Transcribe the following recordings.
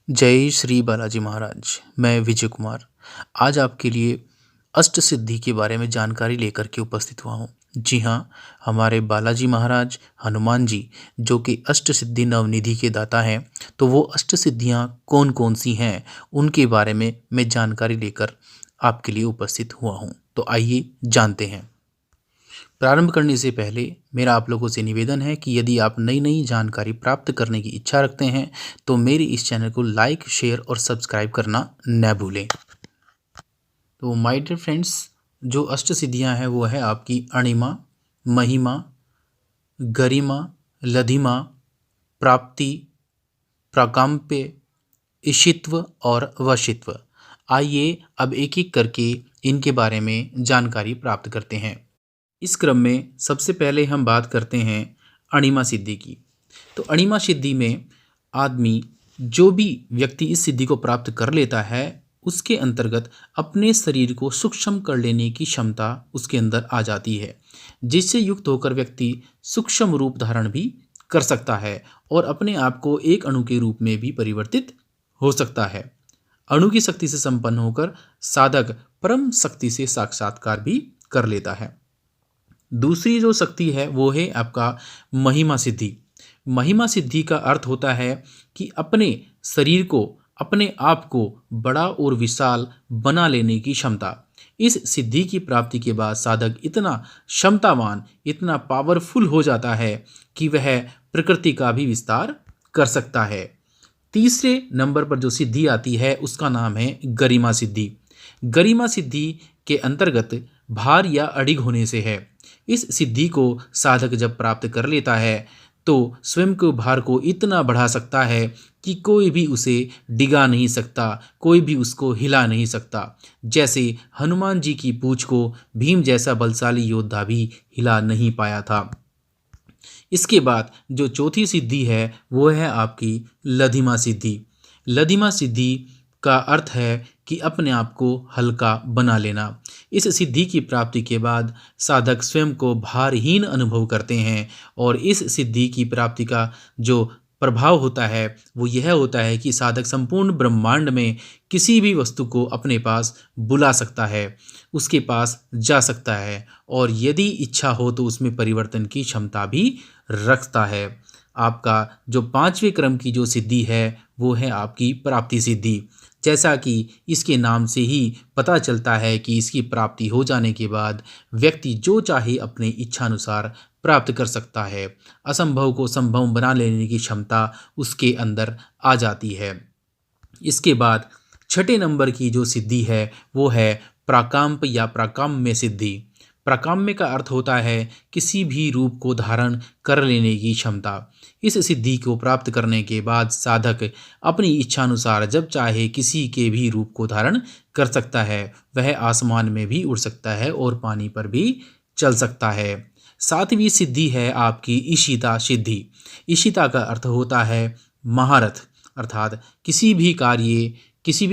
जय श्री बालाजी महाराज। मैं विजय कुमार आज आपके लिए अष्ट सिद्धि के बारे में जानकारी लेकर के उपस्थित हुआ हूँ। जी हाँ, हमारे बालाजी महाराज हनुमान जी जो कि अष्ट सिद्धि नवनिधि के दाता हैं, तो वो अष्ट सिद्धियाँ कौन कौन सी हैं उनके बारे में मैं जानकारी लेकर आपके लिए उपस्थित हुआ हूँ। तो आइए जानते हैं। प्रारंभ करने से पहले मेरा आप लोगों से निवेदन है कि यदि आप नई नई जानकारी प्राप्त करने की इच्छा रखते हैं तो मेरे इस चैनल को लाइक, शेयर और सब्सक्राइब करना न भूलें। तो माय डियर फ्रेंड्स, जो अष्ट सिद्धियां हैं वो है आपकी अणिमा, महिमा, गरिमा, लधिमा, प्राप्ति, प्राकाम्य, ईशित्व और वशित्व। आइए अब एक एक करके इनके बारे में जानकारी प्राप्त करते हैं। इस क्रम में सबसे पहले हम बात करते हैं अणिमा सिद्धि की। तो अणिमा सिद्धि में आदमी, जो भी व्यक्ति इस सिद्धि को प्राप्त कर लेता है, उसके अंतर्गत अपने शरीर को सूक्ष्म कर लेने की क्षमता उसके अंदर आ जाती है, जिससे युक्त होकर व्यक्ति सूक्ष्म रूप धारण भी कर सकता है और अपने आप को एक अणु के रूप में भी परिवर्तित हो सकता है। अणु की शक्ति से संपन्न होकर साधक परम शक्ति से साक्षात्कार भी कर लेता है। दूसरी जो शक्ति है वो है आपका महिमा सिद्धि। महिमा सिद्धि का अर्थ होता है कि अपने शरीर को, अपने आप को बड़ा और विशाल बना लेने की क्षमता। इस सिद्धि की प्राप्ति के बाद साधक इतना क्षमतावान, इतना पावरफुल हो जाता है कि वह प्रकृति का भी विस्तार कर सकता है। तीसरे नंबर पर जो सिद्धि आती है उसका नाम है गरिमा सिद्धि। गरिमा सिद्धि के अंतर्गत भार या अडिग होने से है। इस सिद्धि को साधक जब प्राप्त कर लेता है तो स्वयं के भार को इतना बढ़ा सकता है कि कोई भी उसे डिगा नहीं सकता, कोई भी उसको हिला नहीं सकता। जैसे हनुमान जी की पूंछ को भीम जैसा बलशाली योद्धा भी हिला नहीं पाया था। इसके बाद जो चौथी सिद्धि है वो है आपकी लधिमा सिद्धि। लधिमा सिद्धि का अर्थ है कि अपने आप को हल्का बना लेना। इस सिद्धि की प्राप्ति के बाद साधक स्वयं को भारहीन अनुभव करते हैं और इस सिद्धि की प्राप्ति का जो प्रभाव होता है वो यह होता है कि साधक संपूर्ण ब्रह्मांड में किसी भी वस्तु को अपने पास बुला सकता है, उसके पास जा सकता है और यदि इच्छा हो तो उसमें परिवर्तन की क्षमता भी रखता है। आपका जो पांचवें क्रम की जो सिद्धि है वो है आपकी प्राप्ति सिद्धि। जैसा कि इसके नाम से ही पता चलता है कि इसकी प्राप्ति हो जाने के बाद व्यक्ति जो चाहे अपने इच्छानुसार प्राप्त कर सकता है। असंभव को संभव बना लेने की क्षमता उसके अंदर आ जाती है। इसके बाद छठे नंबर की जो सिद्धि है वो है प्राकाम्य या प्राकाम्य सिद्धि। प्राकाम्य का अर्थ होता है किसी भी रूप को धारण कर लेने की क्षमता। इस सिद्धि को प्राप्त करने के बाद साधक अपनी इच्छानुसार जब चाहे किसी के भी रूप को धारण कर सकता है। वह आसमान में भी उड़ सकता है और पानी पर भी चल सकता है। सातवीं सिद्धि है आपकी ईशिता सिद्धि। ईशिता का अर्थ होता है महारथ, अर्थात किसी भी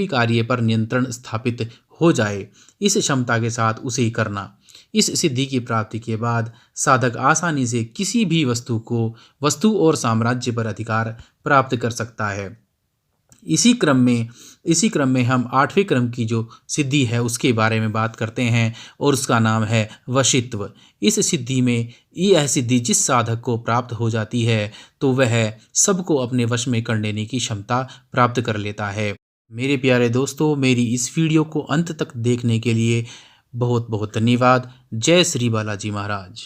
कार्य पर नियंत्रण स्थापित हो जाए, इस क्षमता के साथ उसे करना। इस सिद्धि की प्राप्ति के बाद साधक आसानी से किसी भी वस्तु और साम्राज्य पर अधिकार प्राप्त कर सकता है। इसी क्रम में हम आठवें क्रम की जो सिद्धि है उसके बारे में बात करते हैं और उसका नाम है वशित्व। इस सिद्धि में यह सिद्धि जिस साधक को प्राप्त हो जाती है तो वह सबको अपने वश में कर लेने की क्षमता प्राप्त कर लेता है। मेरे प्यारे दोस्तों, मेरी इस वीडियो को अंत तक देखने के लिए बहुत बहुत धन्यवाद। जय श्री बालाजी महाराज।